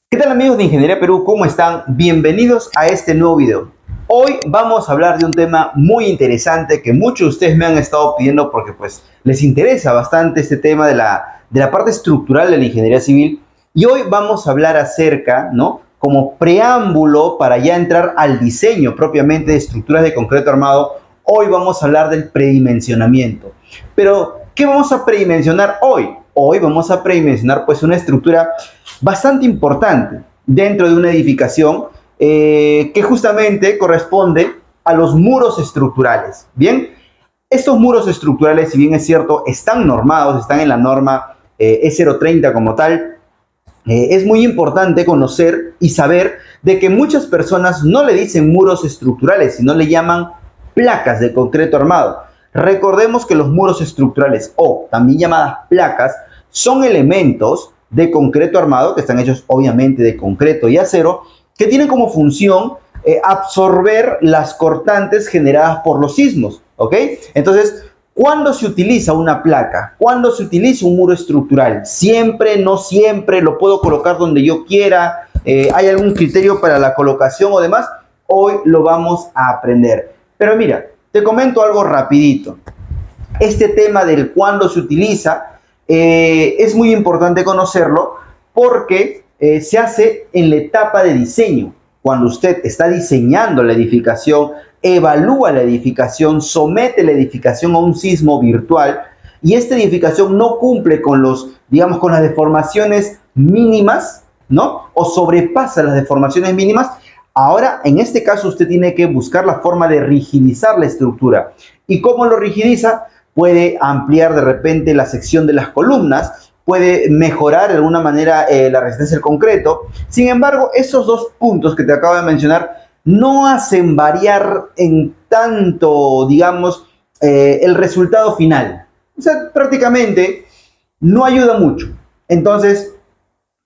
¿Qué tal amigos de Ingeniería Perú? ¿Cómo están? Bienvenidos a este nuevo video. Hoy vamos a hablar de un tema muy interesante que muchos de ustedes me han estado pidiendo porque pues les interesa bastante este tema de la parte estructural de la ingeniería civil. Y hoy vamos a hablar acerca, ¿no? Como preámbulo para ya entrar al diseño propiamente de estructuras de concreto armado, hoy vamos a hablar del predimensionamiento. Pero, ¿qué vamos a predimensionar hoy? Hoy vamos a predimensionar pues una estructura bastante importante dentro de una edificación que justamente corresponde a los muros estructurales. Bien, estos muros estructurales, si bien es cierto, están normados, están en la norma E030 como tal. Es muy importante conocer y saber de que muchas personas no le dicen muros estructurales, sino le llaman placas de concreto armado. Recordemos que los muros estructurales, o también llamadas placas, son elementos de concreto armado, que están hechos obviamente de concreto y acero, que tienen como función absorber las cortantes generadas por los sismos, ¿ok? Entonces, ¿cuándo se utiliza una placa? ¿Cuándo se utiliza un muro estructural? Siempre, no siempre, lo puedo colocar donde yo quiera. ¿Hay algún criterio para la colocación o demás? Hoy lo vamos a aprender. Pero mira, te comento algo rapidito. Este tema del cuándo se utiliza es muy importante conocerlo porque se hace en la etapa de diseño. Cuando usted está diseñando la edificación, evalúa la edificación, somete la edificación a un sismo virtual y esta edificación no cumple con digamos, con las deformaciones mínimas, ¿no? O sobrepasa las deformaciones mínimas. Ahora, en este caso, usted tiene que buscar la forma de rigidizar la estructura. ¿Y cómo lo rigidiza? Puede ampliar de repente la sección de las columnas, puede mejorar de alguna manera la resistencia del concreto. Sin embargo, esos dos puntos que te acabo de mencionar no hacen variar en tanto, digamos, el resultado final. O sea, prácticamente no ayuda mucho. Entonces,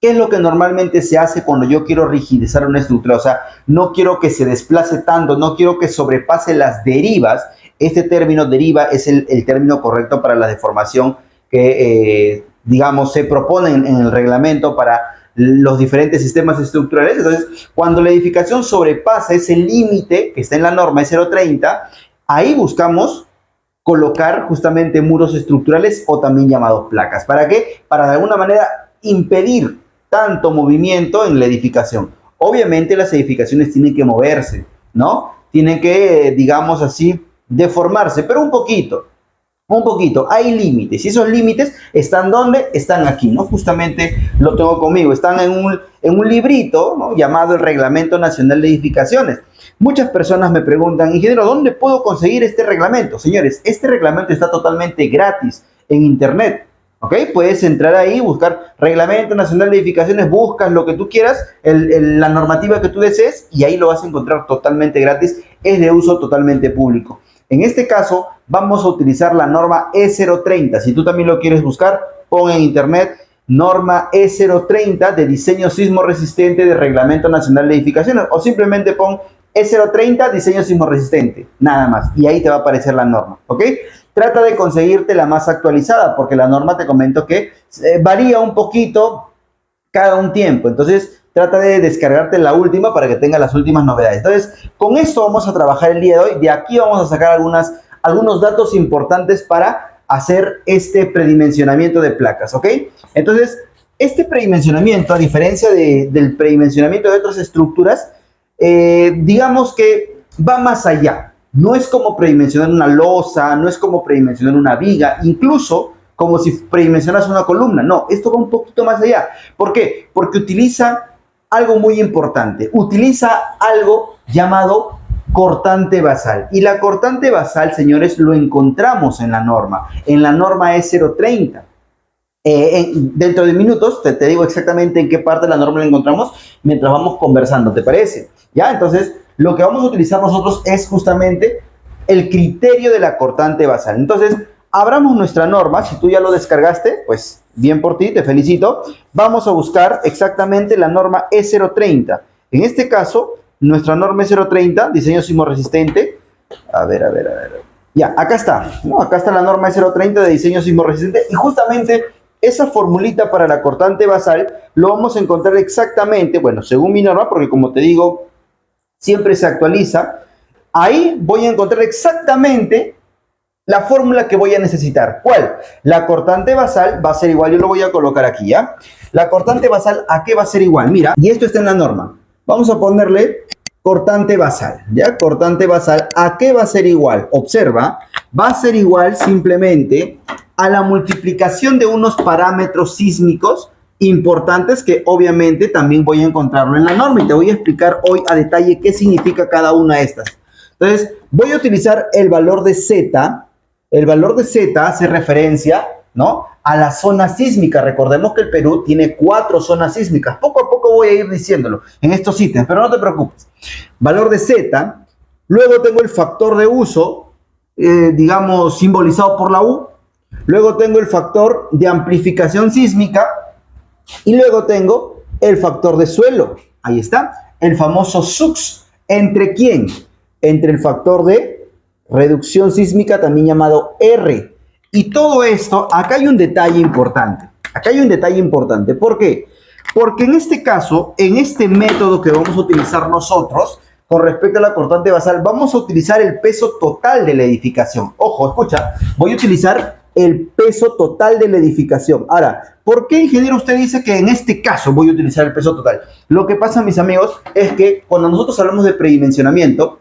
¿qué es lo que normalmente se hace cuando yo quiero rigidizar una estructura? O sea, no quiero que se desplace tanto, no quiero que sobrepase las derivas. Este término deriva es el término correcto para la deformación que, digamos, se propone en el reglamento para los diferentes sistemas estructurales. Entonces, cuando la edificación sobrepasa ese límite que está en la norma E030, ahí buscamos colocar justamente muros estructurales o también llamados placas. ¿Para qué? Para de alguna manera impedir tanto movimiento en la edificación. Obviamente las edificaciones tienen que moverse, ¿no? Tienen que, digamos así, deformarse, pero un poquito. Hay límites, y esos límites están ¿dónde? Están aquí, ¿no? Justamente lo tengo conmigo, están en un librito, ¿no? Llamado el Reglamento Nacional de Edificaciones. Muchas personas me preguntan, ingeniero, ¿dónde puedo conseguir este reglamento? Señores, este reglamento está totalmente gratis en internet, ¿ok? Puedes entrar ahí, buscar Reglamento Nacional de Edificaciones, buscas lo que tú quieras, la normativa que tú desees, y ahí lo vas a encontrar totalmente gratis, es de uso totalmente público. En este caso, vamos a utilizar la norma E030. Si tú también lo quieres buscar, pon en internet norma E030 de diseño sismo resistente de Reglamento Nacional de Edificaciones, o simplemente pon E030 diseño sismo resistente, nada más, y ahí te va a aparecer la norma, ¿ok? Trata de conseguirte la más actualizada, porque la norma te comento que varía un poquito cada un tiempo. Entonces, trata de descargarte la última para que tenga las últimas novedades. Entonces, con esto vamos a trabajar el día de hoy. De aquí vamos a sacar algunos datos importantes para hacer este predimensionamiento de placas, ¿ok? Entonces, este predimensionamiento, a diferencia del predimensionamiento de otras estructuras, digamos que va más allá. No es como predimensionar una losa, no es como predimensionar una viga, incluso como si predimensionas una columna. No, esto va un poquito más allá. ¿Por qué? Porque utiliza algo muy importante. Utiliza algo llamado cortante basal. Y la cortante basal, señores, lo encontramos en la norma E030. Dentro de minutos te digo exactamente en qué parte de la norma la encontramos mientras vamos conversando, ¿te parece? ¿Ya? Entonces, lo que vamos a utilizar nosotros es justamente el criterio de la cortante basal. Entonces, abramos nuestra norma. Si tú ya lo descargaste, pues bien por ti, te felicito. Vamos a buscar exactamente la norma E030. En este caso, nuestra norma E030, diseño sismo resistente. A ver. Ya, acá está, ¿no? Acá está la norma E030 de diseño sismo resistente y justamente esa formulita para la cortante basal lo vamos a encontrar exactamente, bueno, según mi norma, porque como te digo, siempre se actualiza. Ahí voy a encontrar exactamente la fórmula que voy a necesitar. ¿Cuál? La cortante basal va a ser igual, yo lo voy a colocar aquí, ¿ya? La cortante basal, ¿a qué va a ser igual? Mira, y esto está en la norma. Vamos a ponerle cortante basal, ¿ya? Cortante basal, ¿a qué va a ser igual? Observa, va a ser igual simplemente a la multiplicación de unos parámetros sísmicos importantes que obviamente también voy a encontrarlo en la norma y te voy a explicar hoy a detalle qué significa cada una de estas. Entonces, voy a utilizar el valor de Z. El valor de Z hace referencia, ¿no?, a la zona sísmica. Recordemos que el Perú tiene 4 zonas sísmicas. Poco a poco voy a ir diciéndolo en estos ítems, pero no te preocupes. Valor de Z. Luego tengo el factor de uso, digamos, simbolizado por la U. Luego tengo el factor de amplificación sísmica. Y luego tengo el factor de suelo. Ahí está. El famoso SUX. ¿Entre quién? Entre el factor de reducción sísmica, también llamado R. Y todo esto, acá hay un detalle importante. Acá hay un detalle importante. ¿Por qué? Porque en este caso, en este método que vamos a utilizar nosotros, con respecto a la cortante basal, vamos a utilizar el peso total de la edificación. Ojo, escucha, voy a utilizar el peso total de la edificación. Ahora, ¿por qué, ingeniero, usted dice que en este caso voy a utilizar el peso total? Lo que pasa, mis amigos, es que cuando nosotros hablamos de predimensionamiento,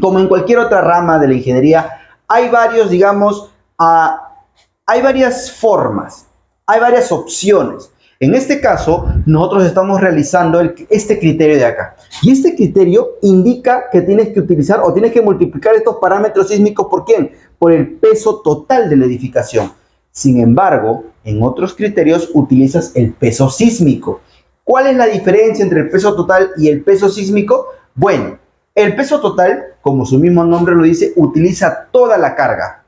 como en cualquier otra rama de la ingeniería, hay varios, digamos, hay varias formas, hay varias opciones. En este caso, nosotros estamos realizando este criterio de acá. Y este criterio indica que tienes que utilizar o tienes que multiplicar estos parámetros sísmicos, ¿por quién? Por el peso total de la edificación. Sin embargo, en otros criterios utilizas el peso sísmico. ¿Cuál es la diferencia entre el peso total y el peso sísmico? Bueno, el peso total, como su mismo nombre lo dice, utiliza toda la carga.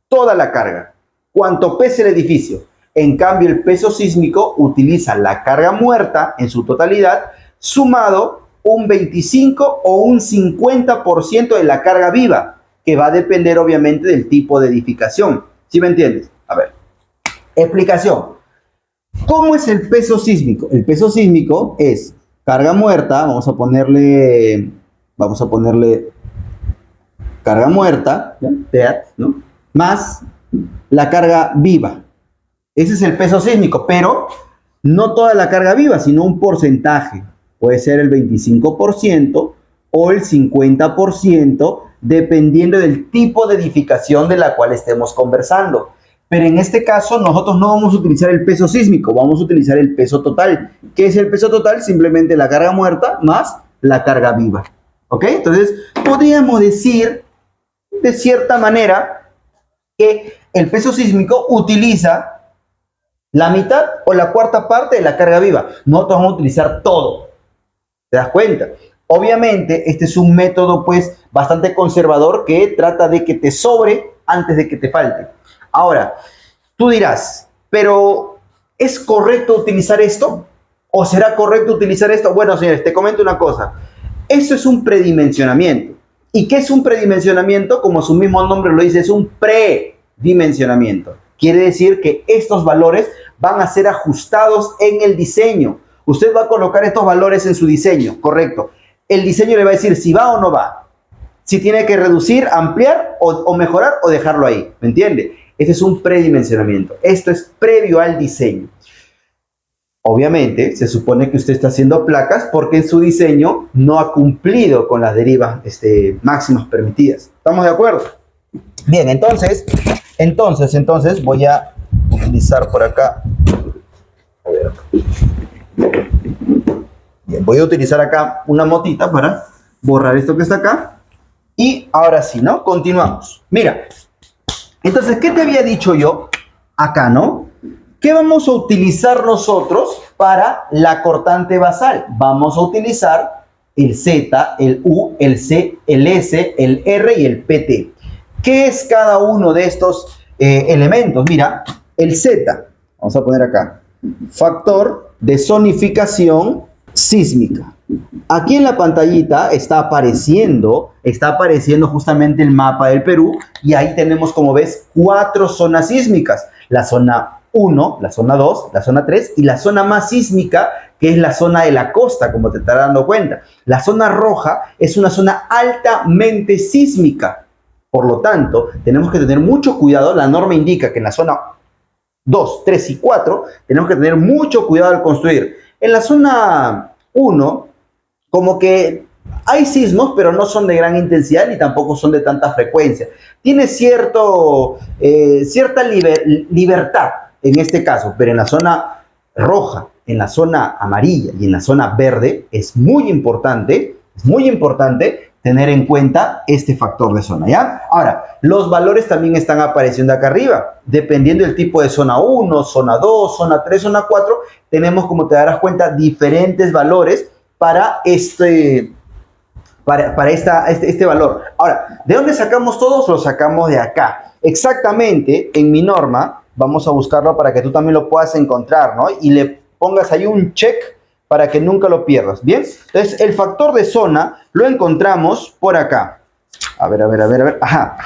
Toda la carga. Cuanto pese el edificio. En cambio, el peso sísmico utiliza la carga muerta en su totalidad, sumado un 25 o un 50% de la carga viva, que va a depender obviamente del tipo de edificación. ¿Sí me entiendes? A ver, explicación. ¿Cómo es el peso sísmico? El peso sísmico es carga muerta, vamos a ponerle carga muerta, ¿ya? ¿No?, más la carga viva. Ese es el peso sísmico, pero no toda la carga viva, sino un porcentaje. Puede ser el 25% o el 50%, dependiendo del tipo de edificación de la cual estemos conversando. Pero en este caso, nosotros no vamos a utilizar el peso sísmico, vamos a utilizar el peso total. ¿Qué es el peso total? Simplemente la carga muerta más la carga viva. ¿Ok? Entonces, podríamos decir, de cierta manera, que el peso sísmico utiliza la mitad o la cuarta parte de la carga viva. Nosotros vamos a utilizar todo. ¿Te das cuenta? Obviamente, este es un método, pues, bastante conservador que trata de que te sobre antes de que te falte. Ahora, tú dirás, pero ¿es correcto utilizar esto? ¿O será correcto utilizar esto? Bueno, señores, te comento una cosa. Eso es un predimensionamiento. ¿Y qué es un predimensionamiento? Como su mismo nombre lo dice, es un predimensionamiento. Quiere decir que estos valores van a ser ajustados en el diseño. Usted va a colocar estos valores en su diseño, correcto. El diseño le va a decir si va o no va. Si tiene que reducir, ampliar o mejorar o dejarlo ahí. ¿Me entiende? Este es un predimensionamiento. Esto es previo al diseño. Obviamente, se supone que usted está haciendo placas porque en su diseño no ha cumplido con las derivas máximas permitidas. ¿Estamos de acuerdo? Bien, entonces voy a utilizar por acá. A ver. Bien, voy a utilizar acá una motita para borrar esto que está acá. Y ahora sí, ¿no? Continuamos. Mira, entonces, ¿qué te había dicho yo acá, no? ¿Qué vamos a utilizar nosotros para la cortante basal? Vamos a utilizar el Z, el U, el C, el S, el R y el PT. ¿Qué es cada uno de estos elementos? Mira, el Z, vamos a poner acá, factor de zonificación sísmica. Aquí en la pantallita está apareciendo justamente el mapa del Perú y ahí tenemos, como ves, 4 zonas sísmicas. La zona 1, la zona 2, la zona 3 y la zona más sísmica, que es la zona de la costa, como te estarás dando cuenta. La zona roja es una zona altamente sísmica. Por lo tanto, tenemos que tener mucho cuidado. La norma indica que en la zona 2, 3 y 4 tenemos que tener mucho cuidado al construir. En la zona 1, como que hay sismos, pero no son de gran intensidad ni tampoco son de tanta frecuencia. Tiene cierta libertad en este caso, pero en la zona roja, en la zona amarilla y en la zona verde es muy importante tener en cuenta este factor de zona, ¿ya? Ahora, los valores también están apareciendo acá arriba. Dependiendo del tipo de zona 1, zona 2, zona 3, zona 4, tenemos, como te darás cuenta, diferentes valores para este valor. Ahora, ¿de dónde sacamos todos? Lo sacamos de acá. Exactamente, en mi norma, vamos a buscarlo para que tú también lo puedas encontrar, ¿no? Y le pongas ahí un check para que nunca lo pierdas, ¿bien? Entonces, el factor de zona lo encontramos por acá. A ver. Ajá.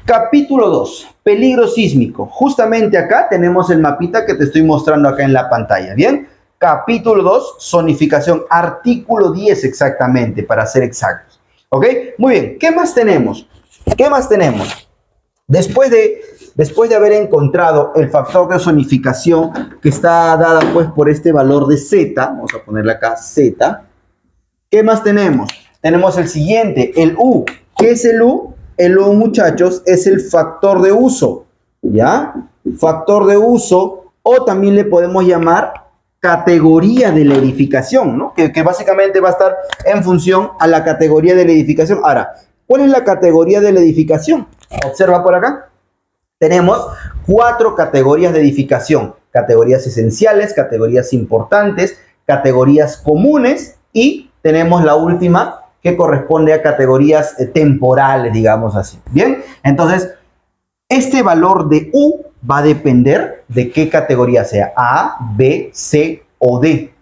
Capítulo 2, peligro sísmico. Justamente acá tenemos el mapita que te estoy mostrando acá en la pantalla, ¿bien? Capítulo 2, zonificación. Artículo 10 exactamente, para ser exactos. ¿Ok? Muy bien. ¿Qué más tenemos? Después de haber encontrado el factor de zonificación que está dada pues por este valor de Z, vamos a ponerle acá Z, ¿qué más tenemos? Tenemos el siguiente, el U. ¿Qué es el U? El U, muchachos, es el factor de uso, ¿ya? Factor de uso, o también le podemos llamar categoría de la edificación, ¿no? Que básicamente va a estar en función a la categoría de la edificación. Ahora, ¿cuál es la categoría de la edificación? Observa por acá. Tenemos 4 categorías de edificación. Categorías esenciales, categorías importantes, categorías comunes y tenemos la última que corresponde a categorías temporales, digamos así. Bien, entonces este valor de U va a depender de qué categoría sea, A, B, C o D.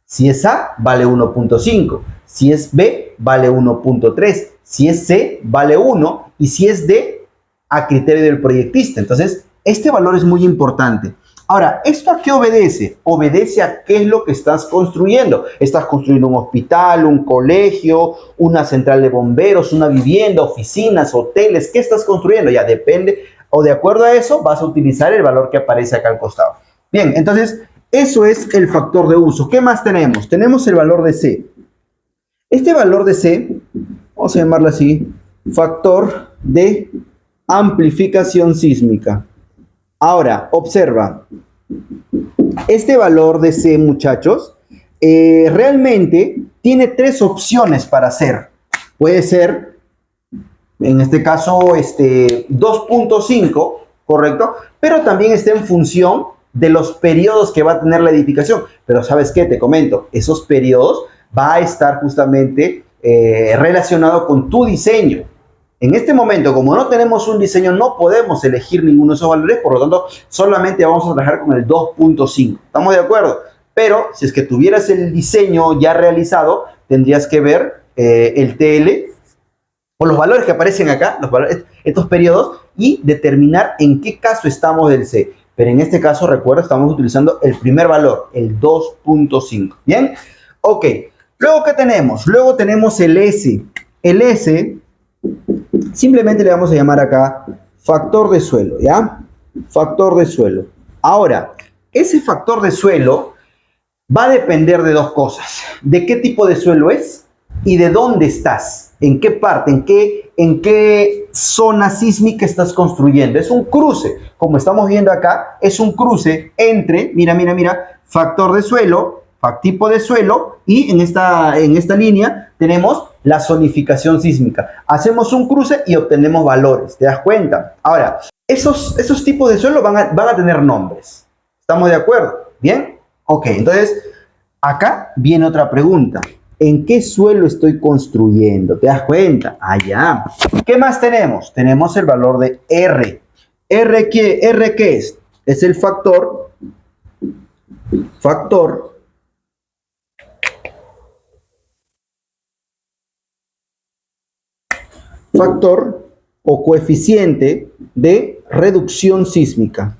Si es A, vale 1.5. Si es B, vale 1.3. Si es C, vale 1. Y si es D, a criterio del proyectista. Entonces, este valor es muy importante. Ahora, ¿esto a qué obedece? Obedece a qué es lo que estás construyendo. Estás construyendo un hospital, un colegio, una central de bomberos, una vivienda, oficinas, hoteles. ¿Qué estás construyendo? Ya depende, o de acuerdo a eso vas a utilizar el valor que aparece acá al costado. Bien, entonces, eso es el factor de uso. ¿Qué más tenemos? Tenemos el valor de C. Este valor de C, vamos a llamarlo así, factor de amplificación sísmica. Ahora, observa, este valor de C, muchachos, realmente tiene 3 opciones para hacer. Puede ser, en este caso, 2.5, ¿correcto? Pero también está en función de los periodos que va a tener la edificación. Pero ¿sabes qué? Te comento, esos periodos va a estar justamente relacionado con tu diseño. En este momento, como no tenemos un diseño, no podemos elegir ninguno de esos valores, por lo tanto, solamente vamos a trabajar con el 2.5. ¿Estamos de acuerdo? Pero si es que tuvieras el diseño ya realizado, tendrías que ver el TL o los valores que aparecen acá, estos periodos, y determinar en qué caso estamos del C. Pero en este caso, recuerda, estamos utilizando el primer valor, el 2.5. ¿Bien? Ok. Luego, ¿qué tenemos? Luego tenemos el S. El S simplemente le vamos a llamar acá factor de suelo, ¿ya? Factor de suelo. Ahora, ese factor de suelo va a depender de 2 cosas. De qué tipo de suelo es y de dónde estás. En qué parte, en qué zona sísmica estás construyendo. Es un cruce, como estamos viendo acá, es un cruce entre, mira, factor de suelo, tipo de suelo, y en esta línea tenemos la zonificación sísmica. Hacemos un cruce y obtenemos valores, ¿te das cuenta? Ahora, esos tipos de suelo van a tener nombres. ¿Estamos de acuerdo? ¿Bien? Ok, entonces, acá viene otra pregunta. ¿En qué suelo estoy construyendo? ¿Te das cuenta? Allá. ¿Qué más tenemos? Tenemos el valor de R. ¿R qué es? Es el factor o coeficiente de reducción sísmica.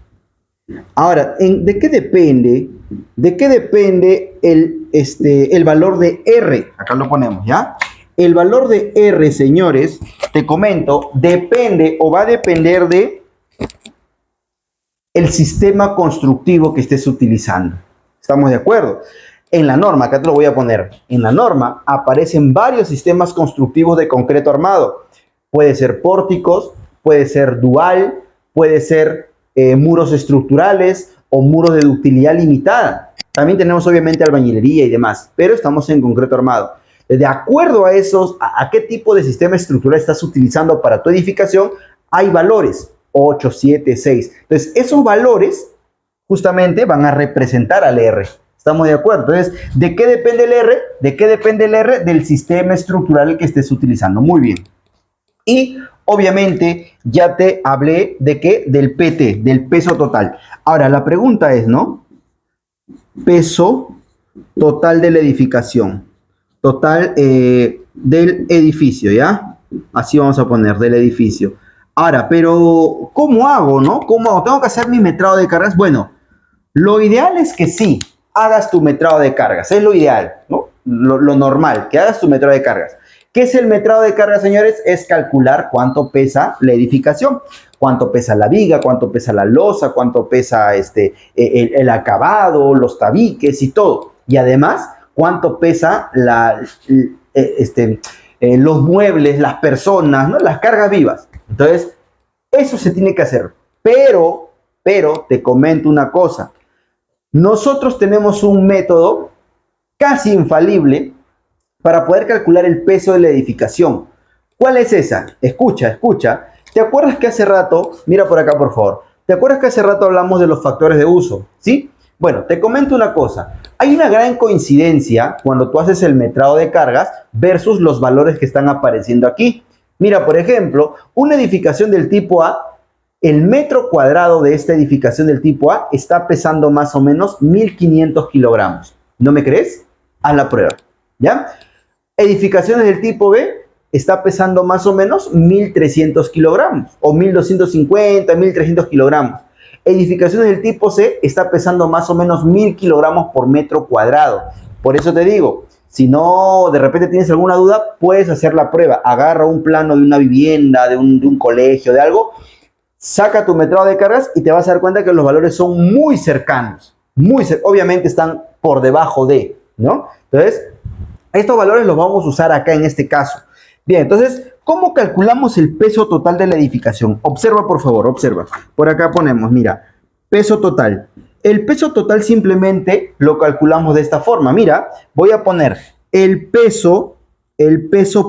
Ahora, ¿de qué depende? ¿De qué depende el valor de R? Acá lo ponemos, ¿ya? El valor de R, señores, te comento, depende o va a depender de el sistema constructivo que estés utilizando. ¿Estamos de acuerdo? En la norma, acá te lo voy a poner, en la norma aparecen varios sistemas constructivos de concreto armado. Puede ser pórticos, puede ser dual, puede ser muros estructurales o muros de ductilidad limitada. También tenemos obviamente albañilería y demás, pero estamos en concreto armado. De acuerdo a esos, a qué tipo de sistema estructural estás utilizando para tu edificación, hay valores, 8, 7, 6. Entonces, esos valores justamente van a representar al R. ¿Estamos de acuerdo? Entonces, ¿de qué depende el R? ¿De qué depende el R? Del sistema estructural que estés utilizando. Muy bien. Y obviamente ya te hablé de qué? Del PT, del peso total. Ahora, la pregunta es, ¿no? Peso total de la edificación. Total del edificio, ¿ya? Así vamos a poner, del edificio. Ahora, pero ¿cómo hago, no? ¿Cómo hago? ¿Tengo que hacer mi metrado de cargas? Bueno, lo ideal es que sí, hagas tu metrado de cargas. Es lo ideal, ¿no? Lo normal, que hagas tu metrado de cargas. ¿Qué es el metrado de cargas, señores? Es calcular cuánto pesa la edificación. Cuánto pesa la viga, cuánto pesa la losa, cuánto pesa el acabado, los tabiques y todo. Y además, cuánto pesa los muebles, las personas, ¿no? Las cargas vivas. Entonces, eso se tiene que hacer. Pero te comento una cosa. Nosotros tenemos un método casi infalible para poder calcular el peso de la edificación. ¿Cuál es esa? Escucha, escucha. ¿Te acuerdas que hace rato, mira por acá por favor, ¿te acuerdas que hace rato hablamos de los factores de uso? ¿Sí? Bueno, te comento una cosa. Hay una gran coincidencia cuando tú haces el metrado de cargas versus los valores que están apareciendo aquí. Mira, por ejemplo, una edificación del tipo A, el metro cuadrado de esta edificación del tipo A está pesando más o menos 1500 kilogramos. ¿No me crees? Haz la prueba, ¿ya? Edificaciones del tipo B está pesando más o menos 1300 kilogramos o 1250, 1300 kilogramos. Edificaciones del tipo C está pesando más o menos 1000 kilogramos por metro cuadrado. Por eso te digo, si no de repente tienes alguna duda, puedes hacer la prueba. Agarra un plano de una vivienda, de un colegio, de algo, saca tu metrado de cargas y te vas a dar cuenta que los valores son muy cercanos. Obviamente están por debajo de, ¿no? Entonces, estos valores los vamos a usar acá en este caso. Bien, entonces, ¿cómo calculamos el peso total de la edificación? Observa, por favor, observa. Por acá ponemos, mira, peso total. El peso total simplemente lo calculamos de esta forma. Mira, voy a poner el peso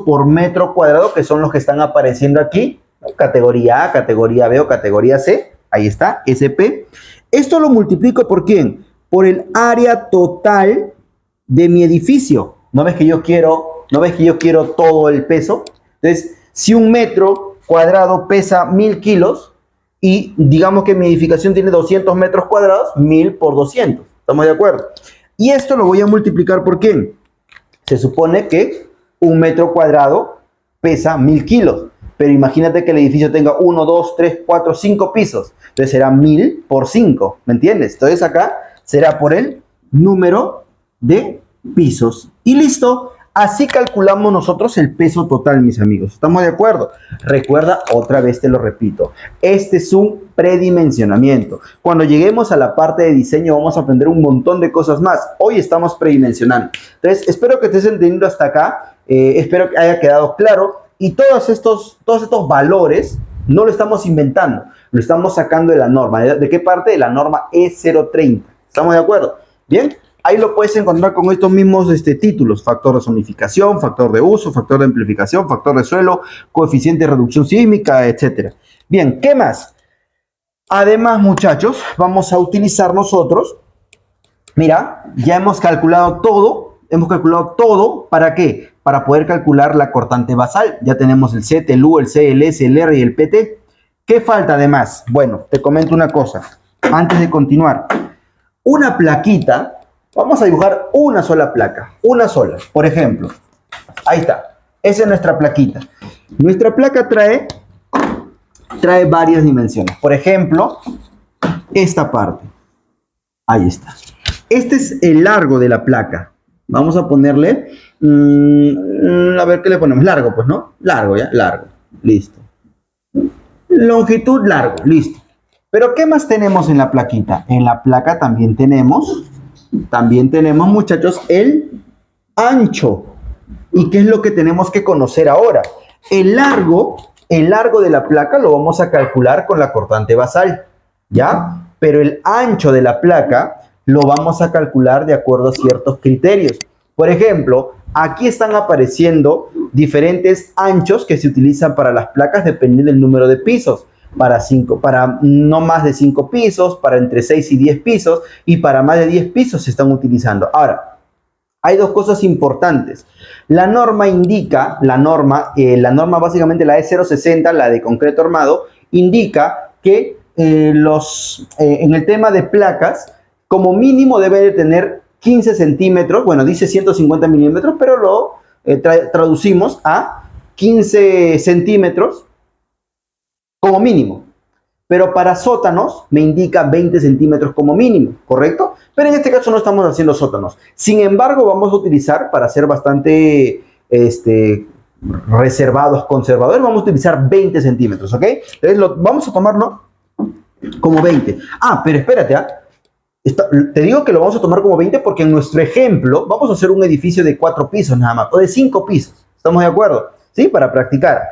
por metro cuadrado, que son los que están apareciendo aquí. Categoría A, categoría B o categoría C. Ahí está, SP. Esto lo multiplico ¿por quién? Por el área total de mi edificio. ¿No ves que yo quiero todo el peso? Entonces, si un metro cuadrado pesa 1000 kilos y digamos que mi edificación tiene 200 metros cuadrados, 1000 por 200. ¿Estamos de acuerdo? Y esto lo voy a multiplicar ¿por quién? Se supone que un metro cuadrado pesa 1000 kilos. Pero imagínate que el edificio tenga 1, 2, 3, 4, 5 pisos. Entonces será 1000 por 5. ¿Me entiendes? Entonces acá será por el número de pisos. Y listo. Así calculamos nosotros el peso total, mis amigos. ¿Estamos de acuerdo? Recuerda, otra vez te lo repito, este es un predimensionamiento. Cuando lleguemos a la parte de diseño vamos a aprender un montón de cosas más. Hoy estamos predimensionando. Entonces, espero que estés entendiendo hasta acá. Espero que haya quedado claro. Y todos estos valores no lo estamos inventando. Lo estamos sacando de la norma. ¿De qué parte? De la norma E030. ¿Estamos de acuerdo? Bien. Ahí lo puedes encontrar con estos mismos títulos: factor de zonificación, factor de uso, factor de amplificación, factor de suelo, coeficiente de reducción sísmica, etc. Bien, ¿qué más? Además, muchachos, vamos a utilizar nosotros, mira, ya hemos calculado todo, ¿para qué? Para poder calcular la cortante basal. Ya tenemos el Z, el U, el C, el S, el R y el PT. ¿Qué falta además? Bueno, te comento una cosa, antes de continuar. Una plaquita. Vamos a dibujar una sola placa, una sola. Por ejemplo, ahí está. Esa es nuestra plaquita. Nuestra placa trae varias dimensiones. Por ejemplo, esta parte. Ahí está. Este es el largo de la placa. Vamos a ponerle, a ver qué le ponemos. Largo, pues, ¿no? Largo, ¿ya? Largo. Listo. Longitud, largo. Listo. Pero ¿qué más tenemos en la plaquita? En la placa también tenemos, muchachos, el ancho. ¿Y qué es lo que tenemos que conocer ahora? El largo de la placa lo vamos a calcular con la cortante basal, ¿ya? Pero el ancho de la placa lo vamos a calcular de acuerdo a ciertos criterios. Por ejemplo, aquí están apareciendo diferentes anchos que se utilizan para las placas dependiendo del número de pisos. Para no más de 5 pisos, para entre 6 y 10 pisos, y para más de 10 pisos se están utilizando. Ahora, hay dos cosas importantes. La norma indica, la norma básicamente la E060, la de concreto armado, indica que en el tema de placas, como mínimo debe de tener 15 centímetros, bueno, dice 150 milímetros, pero lo traducimos a 15 centímetros como mínimo. Pero para sótanos me indica 20 centímetros como mínimo, ¿correcto? Pero en este caso no estamos haciendo sótanos. Sin embargo, vamos a utilizar, para ser bastante reservados, conservadores, vamos a utilizar 20 centímetros, ¿ok? Entonces vamos a tomarlo como 20. Ah, pero espérate, te digo que lo vamos a tomar como 20 porque en nuestro ejemplo vamos a hacer un edificio de 4 pisos nada más, o de 5 pisos. ¿Estamos de acuerdo? ¿Sí? Para practicar.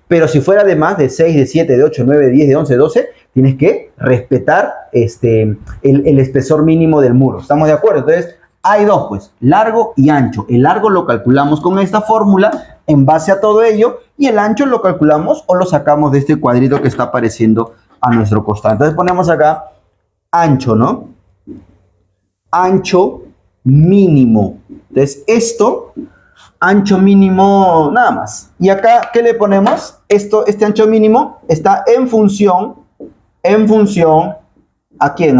Pero si fuera de más, de 6, de 7, de 8, 9, 10, de 11, 12, tienes que respetar el espesor mínimo del muro. ¿Estamos de acuerdo? Entonces, hay dos, pues, largo y ancho. El largo lo calculamos con esta fórmula en base a todo ello, y el ancho lo calculamos o lo sacamos de este cuadrito que está apareciendo a nuestro costado. Entonces ponemos acá ancho, ¿no? Ancho mínimo. Entonces, esto... ancho mínimo nada más. Y acá, ¿qué le ponemos? Este ancho mínimo está en función, ¿a quién?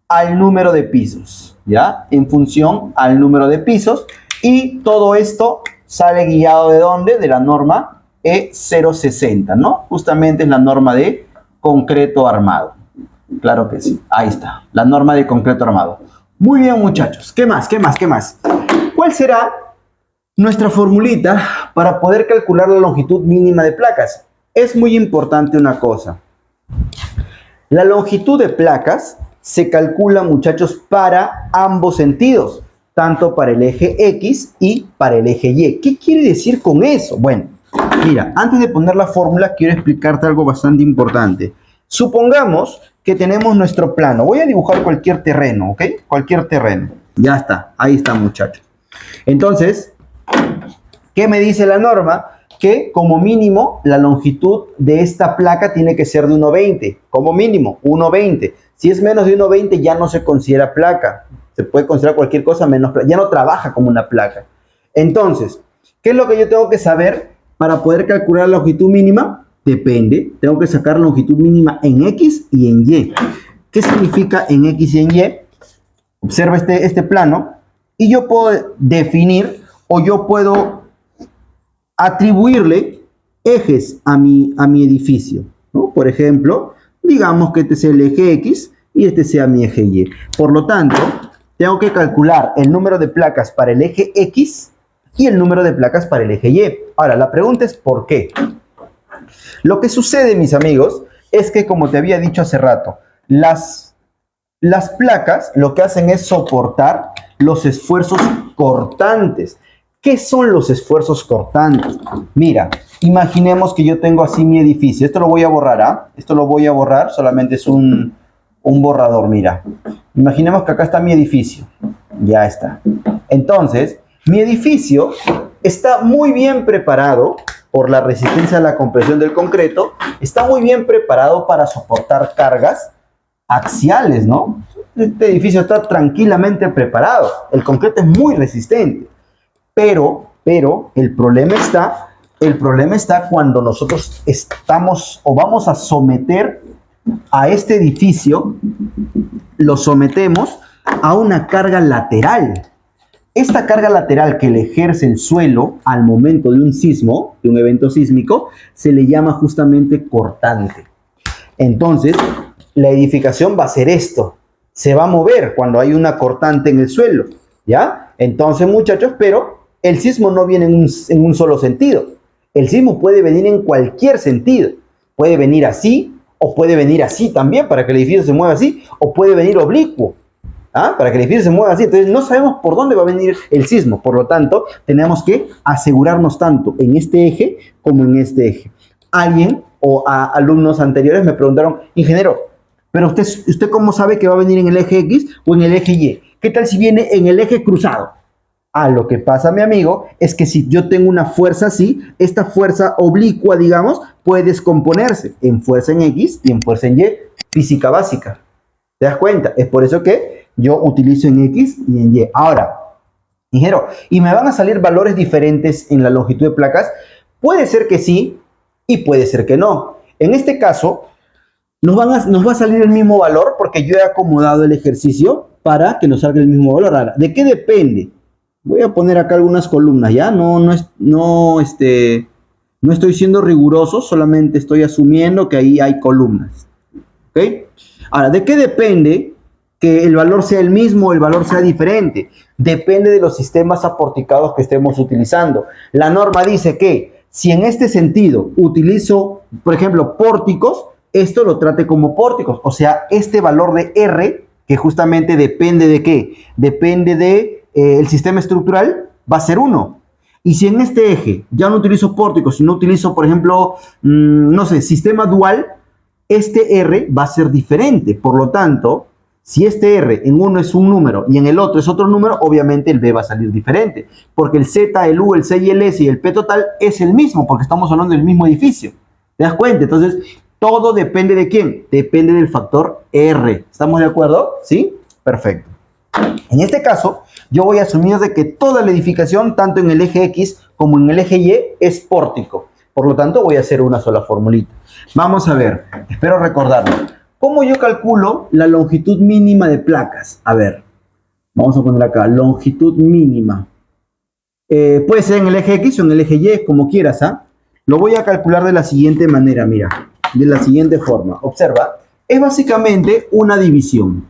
Al número de pisos, ¿ya? En función al número de pisos. Y todo esto sale guiado ¿de dónde? De la norma E060, ¿no? Justamente es la norma de concreto armado. Claro que sí, ahí está, la norma de concreto armado. Muy bien, muchachos. ¿Qué más? ¿Cuál será nuestra formulita para poder calcular la longitud mínima de placas? Es muy importante una cosa. La longitud de placas se calcula, muchachos, para ambos sentidos, tanto para el eje X y para el eje Y. ¿Qué quiere decir con eso? Bueno, mira, antes de poner la fórmula, quiero explicarte algo bastante importante. Supongamos que tenemos nuestro plano. Voy a dibujar cualquier terreno, ¿ok? Cualquier terreno. Ya está, ahí está, muchachos. Entonces, ¿qué me dice la norma? Que como mínimo la longitud de esta placa tiene que ser de 1,20. Como mínimo, 1,20. Si es menos de 1,20 ya no se considera placa. Se puede considerar cualquier cosa menos placa. Ya no trabaja como una placa. Entonces, ¿qué es lo que yo tengo que saber para poder calcular la longitud mínima? Depende. Tengo que sacar la longitud mínima en X y en Y. ¿Qué significa en X y en Y? Observa este plano y yo puedo definir o yo puedo atribuirle ejes a mi edificio, ¿no? Por ejemplo, digamos que este sea el eje X y este sea mi eje Y. Por lo tanto, tengo que calcular el número de placas para el eje X y el número de placas para el eje Y. Ahora, la pregunta es ¿por qué? Lo que sucede, mis amigos, es que, como te había dicho hace rato, las placas lo que hacen es soportar los esfuerzos cortantes. ¿Qué son los esfuerzos cortantes? Mira, imaginemos que yo tengo así mi edificio. Esto lo voy a borrar, Esto lo voy a borrar, solamente es un borrador, mira. Imaginemos que acá está mi edificio. Ya está. Entonces, mi edificio está muy bien preparado por la resistencia a la compresión del concreto. Está muy bien preparado para soportar cargas axiales, ¿no? Este edificio está tranquilamente preparado. El concreto es muy resistente. Pero el problema está cuando nosotros estamos o vamos a someter a este edificio, lo sometemos a una carga lateral. Esta carga lateral que le ejerce el suelo al momento de un sismo, de un evento sísmico, se le llama justamente cortante. Entonces, la edificación va a ser esto. Se va a mover cuando hay una cortante en el suelo, ¿ya? Entonces, muchachos, pero el sismo no viene en un solo sentido. El sismo puede venir en cualquier sentido. Puede venir así, o puede venir así también, para que el edificio se mueva así, o puede venir oblicuo, ¿ah? Para que el edificio se mueva así. Entonces, no sabemos por dónde va a venir el sismo. Por lo tanto, tenemos que asegurarnos tanto en este eje como en este eje. Alguien o alumnos anteriores me preguntaron, ingeniero, pero usted ¿cómo sabe que va a venir en el eje X o en el eje Y? ¿Qué tal si viene en el eje cruzado? Lo que pasa, mi amigo, es que si yo tengo una fuerza así, esta fuerza oblicua, digamos, puede descomponerse en fuerza en X y en fuerza en Y, física básica. ¿Te das cuenta? Es por eso que yo utilizo en X y en Y. Ahora, ingeniero, ¿y me van a salir valores diferentes en la longitud de placas? Puede ser que sí y puede ser que no. En este caso, nos va a salir el mismo valor porque yo he acomodado el ejercicio para que nos salga el mismo valor. Ahora, ¿de qué depende? Voy a poner acá algunas columnas, ¿ya? No estoy siendo riguroso, solamente estoy asumiendo que ahí hay columnas. ¿Ok? Ahora, ¿de qué depende que el valor sea el mismo o el valor sea diferente? Depende de los sistemas aporticados que estemos utilizando. La norma dice que si en este sentido utilizo, por ejemplo, pórticos, esto lo trate como pórticos. O sea, este valor de R, que justamente depende de ¿qué? Depende de el sistema estructural, va a ser 1. Y si en este eje ya no utilizo pórticos, sino utilizo, por ejemplo, no sé, sistema dual, este R va a ser diferente. Por lo tanto, si este R en uno es un número y en el otro es otro número, obviamente el B va a salir diferente. Porque el Z, el U, el C y el S y el P total es el mismo, porque estamos hablando del mismo edificio. ¿Te das cuenta? Entonces, todo depende de ¿quién? Depende del factor R. ¿Estamos de acuerdo? ¿Sí? Perfecto. En este caso, yo voy a asumir de que toda la edificación, tanto en el eje X como en el eje Y, es pórtico. Por lo tanto, voy a hacer una sola formulita. Vamos a ver, espero recordarlo. ¿Cómo yo calculo la longitud mínima de placas? A ver, vamos a poner acá, longitud mínima. Puede ser en el eje X o en el eje Y, como quieras, ¿ah? Lo voy a calcular de la siguiente manera, mira, de la siguiente forma. Observa, es básicamente una división.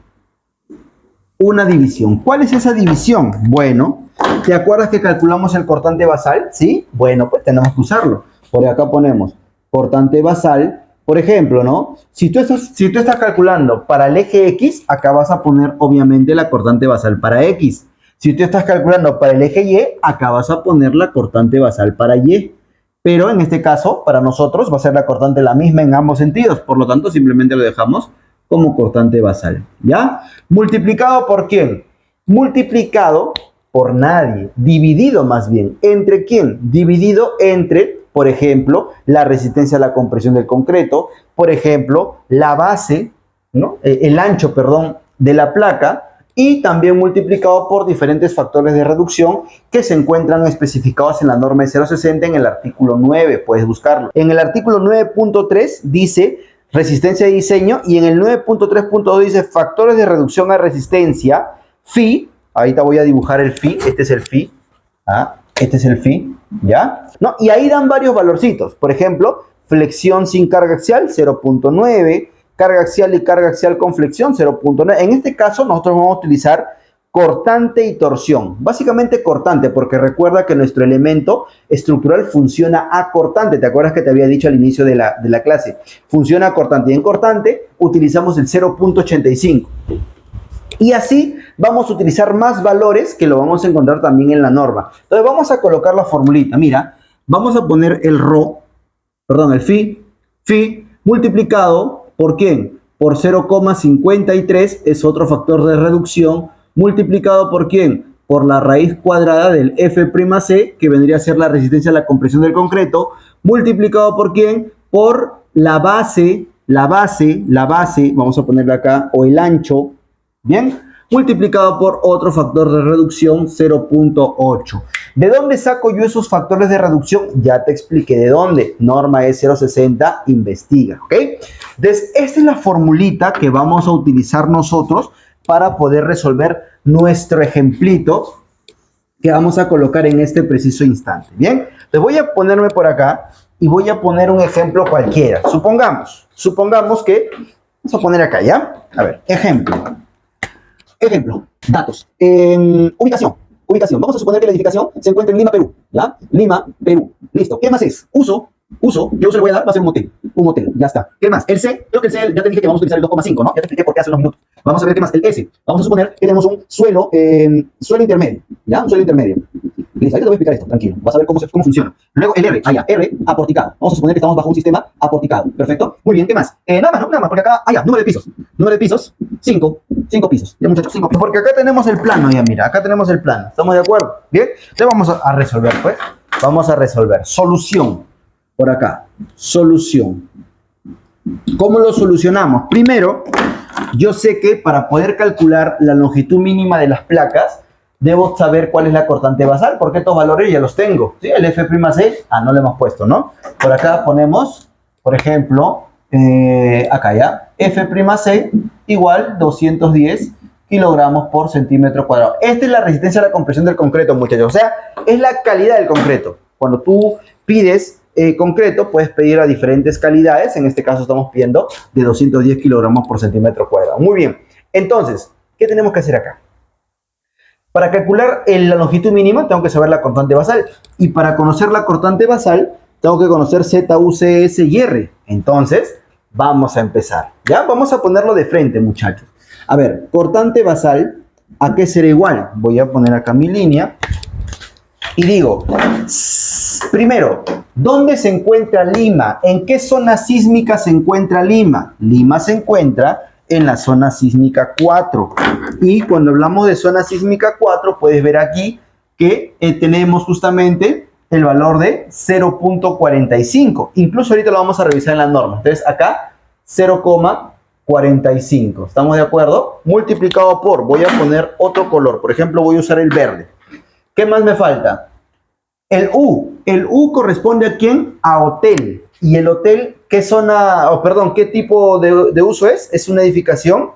Una división. ¿Cuál es esa división? Bueno, ¿te acuerdas que calculamos el cortante basal? ¿Sí? Bueno, pues tenemos que usarlo. Por acá ponemos cortante basal. Por ejemplo, ¿no? Si tú estás calculando para el eje X, acá vas a poner obviamente la cortante basal para X. Si tú estás calculando para el eje Y, acá vas a poner la cortante basal para Y. Pero en este caso, para nosotros va a ser la cortante la misma en ambos sentidos. Por lo tanto, simplemente lo dejamos como cortante basal, ¿ya? ¿Multiplicado por quién? Multiplicado por nadie, dividido más bien. ¿Entre quién? Dividido entre, por ejemplo, la resistencia a la compresión del concreto, por ejemplo, la base, ¿no? El ancho, perdón, de la placa, y también multiplicado por diferentes factores de reducción que se encuentran especificados en la norma de 060 en el artículo 9, puedes buscarlo. En el artículo 9.3 dice resistencia de diseño, y en el 9.3.2 dice factores de reducción a resistencia, phi. Ahorita voy a dibujar el phi, este es el phi, este es el phi, ¿ya? ¿No? Y ahí dan varios valorcitos, por ejemplo, flexión sin carga axial, 0.9, carga axial y carga axial con flexión, 0.9. En este caso nosotros vamos a utilizar cortante y torsión. Básicamente cortante, porque recuerda que nuestro elemento estructural funciona a cortante. ¿Te acuerdas que te había dicho al inicio de la clase? Funciona a cortante. Y en cortante utilizamos el 0.85. Y así vamos a utilizar más valores que lo vamos a encontrar también en la norma. Entonces vamos a colocar la formulita. Mira, vamos a poner el el phi multiplicado por ¿quién? Por 0,53 es otro factor de reducción. ¿Multiplicado por quién? Por la raíz cuadrada del F'C, que vendría a ser la resistencia a la compresión del concreto. ¿Multiplicado por quién? Por la base, vamos a ponerle acá, o el ancho, ¿bien? Multiplicado por otro factor de reducción, 0.8. ¿De dónde saco yo esos factores de reducción? Ya te expliqué de dónde. Norma E060, investiga, ¿ok? Entonces, esta es la formulita que vamos a utilizar nosotros para poder resolver nuestro ejemplito que vamos a colocar en este preciso instante. Bien, entonces voy a ponerme por acá y voy a poner un ejemplo cualquiera. Supongamos que Vamos a poner acá, ¿ya? A ver, ejemplo. Ejemplo, datos. Ubicación. Ubicación. Vamos a suponer que la edificación se encuentra en Lima, Perú. ¿Ya? Lima, Perú. Listo. ¿Qué más es? Uso. ¿Qué uso le voy a dar? Va a ser un hotel. Un hotel. Ya está. ¿Qué más? El C. Creo que el C, ya te dije que vamos a utilizar el 2,5, ¿no? Ya te expliqué por qué hace unos minutos. Vamos a ver qué más. El S. Vamos a suponer que tenemos un suelo, suelo intermedio. ¿Ya? Un suelo intermedio. Listo. Ahorita te voy a explicar esto. Tranquilo. Vas a ver cómo funciona. Luego el R. Allá. R. Aporticado. Vamos a suponer que estamos bajo un sistema aporticado. Perfecto. Muy bien. ¿Qué más? Nada más, porque acá, allá, número de pisos. Número de pisos, 5 pisos. Ya, muchachos, 5 pisos. Porque acá tenemos el plano, ya mira, acá tenemos el plano. ¿Estamos de acuerdo? Bien. Entonces vamos a resolver, pues. Vamos a resolver. Solución. Por acá. Solución. ¿Cómo lo solucionamos? Primero, yo sé que para poder calcular la longitud mínima de las placas, debo saber cuál es la cortante basal, porque estos valores ya los tengo. ¿Sí? El F'C, no le hemos puesto, ¿no? Por acá ponemos, por ejemplo, acá ya, F'C igual 210 kilogramos por centímetro cuadrado. Esta es la resistencia a la compresión del concreto, muchachos. O sea, es la calidad del concreto. Cuando tú pides concreto, puedes pedir a diferentes calidades. En este caso estamos pidiendo de 210 kilogramos por centímetro cuadrado. Muy bien. Entonces, ¿qué tenemos que hacer acá? Para calcular la longitud mínima, tengo que saber la cortante basal. Y para conocer la cortante basal, tengo que conocer Z, U, C, S y R. Entonces, vamos a empezar. ¿Ya? Vamos a ponerlo de frente, muchachos. A ver, cortante basal, ¿a qué será igual? Voy a poner acá mi línea. Y digo, primero, ¿dónde se encuentra Lima? ¿En qué zona sísmica se encuentra Lima? Lima se encuentra en la zona sísmica 4. Y cuando hablamos de zona sísmica 4, puedes ver aquí que tenemos justamente el valor de 0.45. Incluso ahorita lo vamos a revisar en la norma. Entonces acá 0,45. ¿Estamos de acuerdo? Multiplicado por, voy a poner otro color. Por ejemplo, voy a usar el verde. ¿Qué más me falta? El U. El U corresponde ¿a quién? A hotel. ¿Y el hotel qué zona, qué tipo de uso es? Es una edificación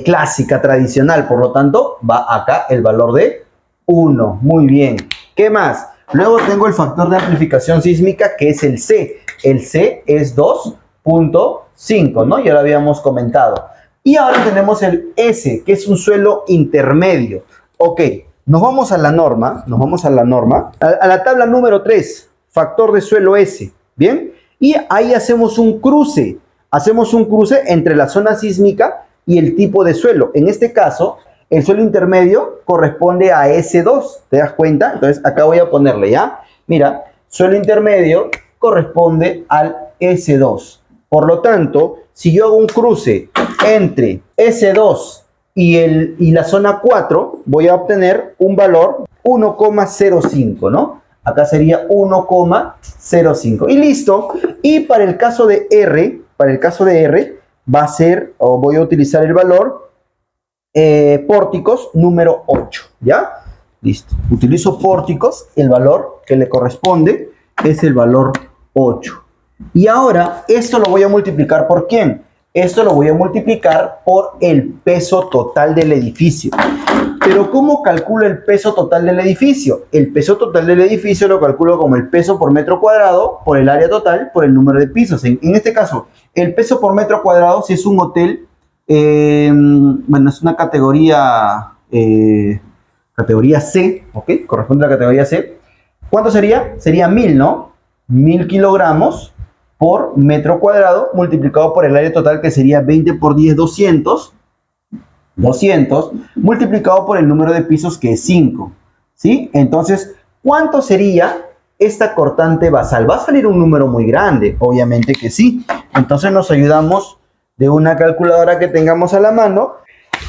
clásica, tradicional. Por lo tanto, va acá el valor de 1. Muy bien. ¿Qué más? Luego tengo el factor de amplificación sísmica, que es el C. El C es 2.5, ¿no? Ya lo habíamos comentado. Y ahora tenemos el S, que es un suelo intermedio. Ok. Nos vamos a la norma, a la tabla número 3, factor de suelo S, ¿bien? Y ahí hacemos un cruce entre la zona sísmica y el tipo de suelo. En este caso, el suelo intermedio corresponde a S2, ¿te das cuenta? Entonces, acá voy a ponerle, ¿ya? Mira, suelo intermedio corresponde al S2. Por lo tanto, si yo hago un cruce entre S2 y la zona 4, voy a obtener un valor 1,05, ¿no? Acá sería 1,05 y listo. Y para el caso de R, va a ser, o voy a utilizar el valor pórticos número 8, ¿ya? Listo. Utilizo pórticos, el valor que le corresponde es el valor 8. Y ahora, esto lo voy a multiplicar ¿por quién? Esto lo voy a multiplicar por el peso total del edificio. Pero ¿cómo calculo el peso total del edificio? El peso total del edificio lo calculo como el peso por metro cuadrado, por el área total, por el número de pisos. En este caso, el peso por metro cuadrado, si es un hotel, bueno, es una categoría C, ¿ok? Corresponde a la categoría C. ¿Cuánto sería? Sería 1000, ¿no? 1000 kilogramos por metro cuadrado multiplicado por el área total, que sería 20 por 10, 200, multiplicado por el número de pisos, que es 5, ¿sí? Entonces, ¿cuánto sería esta cortante basal? Va a salir un número muy grande, obviamente que sí. Entonces nos ayudamos de una calculadora que tengamos a la mano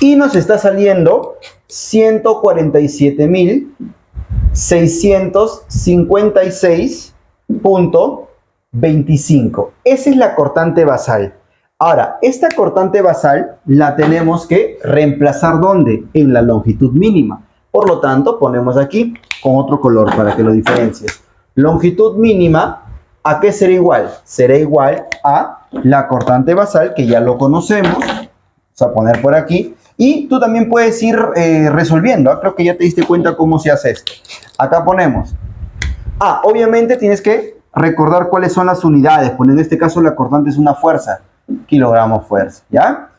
y nos está saliendo 147.656.25. Esa es la cortante basal. Ahora, esta cortante basal la tenemos que reemplazar ¿dónde? En la longitud mínima. Por lo tanto, ponemos aquí con otro color para que lo diferencies. Longitud mínima, ¿a qué será igual? Será igual a la cortante basal, que ya lo conocemos. Vamos a poner por aquí. Y tú también puedes ir resolviendo. Creo que ya te diste cuenta cómo se hace esto. Acá ponemos. Obviamente tienes que recordar cuáles son las unidades. Pues en este caso la cortante es una fuerza. kilogramos fuerza, ¿ya?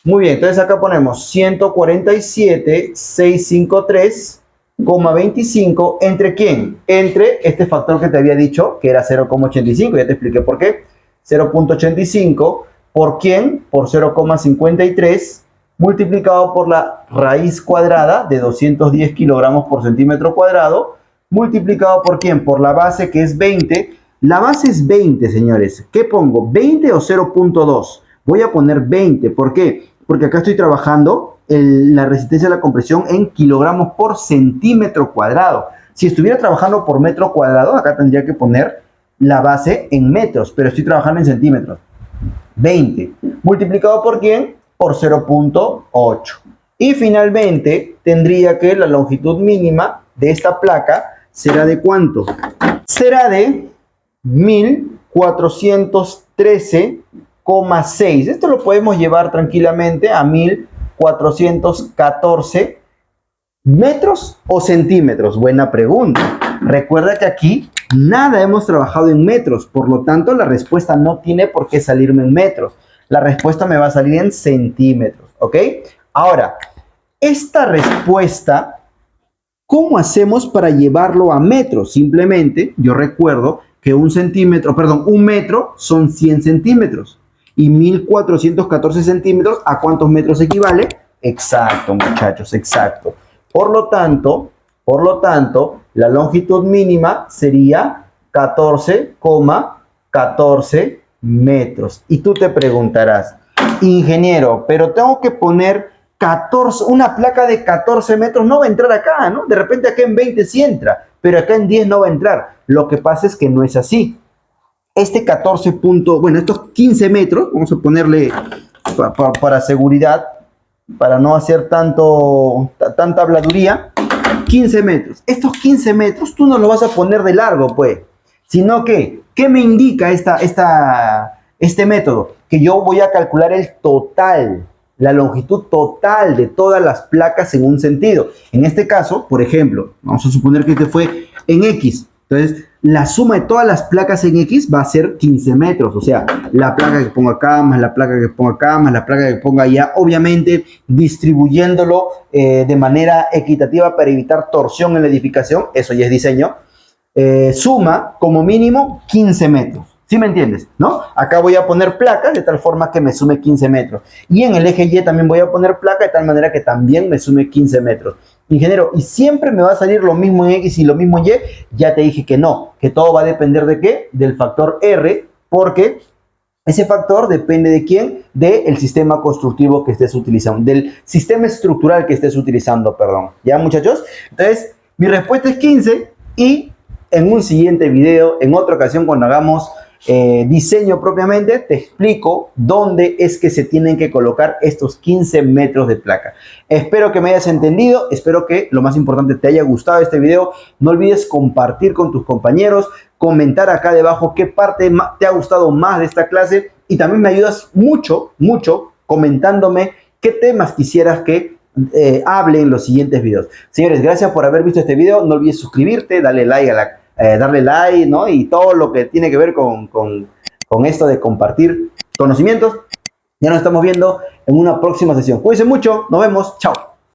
Muy bien, entonces acá ponemos 147,653,25 ¿entre quién? Entre este factor que te había dicho, que era 0,85, ya te expliqué por qué. 0,85, ¿por quién? Por 0,53 multiplicado por la raíz cuadrada de 210 kilogramos por centímetro cuadrado, multiplicado por quién? Por la base, que es 20. La base es 20, señores. ¿Qué pongo? ¿20 o 0,2? Voy a poner 20. ¿Por qué? Porque acá estoy trabajando la resistencia a la compresión en kilogramos por centímetro cuadrado. Si estuviera trabajando por metro cuadrado, acá tendría que poner la base en metros, pero estoy trabajando en centímetros. 20. ¿Multiplicado por quién? Por 0,8. Y finalmente tendría que la longitud mínima de esta placa será de ¿cuánto? Será de 1413,6. Esto lo podemos llevar tranquilamente a 1414 metros o centímetros. Buena pregunta. Recuerda que aquí nada hemos trabajado en metros, por lo tanto la respuesta no tiene por qué salirme en metros. La respuesta me va a salir en centímetros, ¿ok? Ahora, esta respuesta, ¿cómo hacemos para llevarlo a metros? Simplemente, yo recuerdo que un metro son 100 centímetros. Y 1414 centímetros, ¿a cuántos metros equivale? Exacto, muchachos, exacto. Por lo tanto, la longitud mínima sería 14,14 metros. Y tú te preguntarás, ingeniero, pero tengo que poner 14, una placa de 14 metros no va a entrar acá, ¿no? De repente acá en 20 sí entra, pero acá en 10 no va a entrar. Lo que pasa es que no es así. Este 14 bueno, estos 15 metros, vamos a ponerle para seguridad, para no hacer tanta habladuría, 15 metros. Estos 15 metros tú no lo vas a poner de largo, pues, sino que, ¿qué me indica este método? Que yo voy a calcular el total, la longitud total de todas las placas en un sentido. En este caso, por ejemplo, vamos a suponer que este fue en X. Entonces, la suma de todas las placas en X va a ser 15 metros. O sea, la placa que pongo acá, más la placa que pongo acá, más la placa que pongo allá. Obviamente, distribuyéndolo de manera equitativa para evitar torsión en la edificación. Eso ya es diseño. Suma, como mínimo, 15 metros. ¿Sí me entiendes? ¿No? Acá voy a poner placas de tal forma que me sume 15 metros. Y en el eje Y también voy a poner placa de tal manera que también me sume 15 metros. Ingeniero, ¿y siempre me va a salir lo mismo en X y lo mismo en Y? Ya te dije que no, que todo va a depender ¿de qué? Del factor R, porque ese factor depende ¿de quién? Del sistema constructivo que estés utilizando, del sistema estructural que estés utilizando, perdón. ¿Ya, muchachos? Entonces, mi respuesta es 15 y en un siguiente video, en otra ocasión cuando hagamos diseño propiamente, te explico dónde es que se tienen que colocar estos 15 metros de placa. Espero que me hayas entendido, espero que lo más importante te haya gustado este video. No olvides compartir con tus compañeros, comentar acá debajo qué parte te ha gustado más de esta clase y también me ayudas mucho comentándome qué temas quisieras que hable en los siguientes videos. Señores, gracias por haber visto este video. No olvides suscribirte, darle like darle like, ¿no? Y todo lo que tiene que ver con esto de compartir conocimientos. Ya nos estamos viendo en una próxima sesión. Cuídense mucho, nos vemos, chao.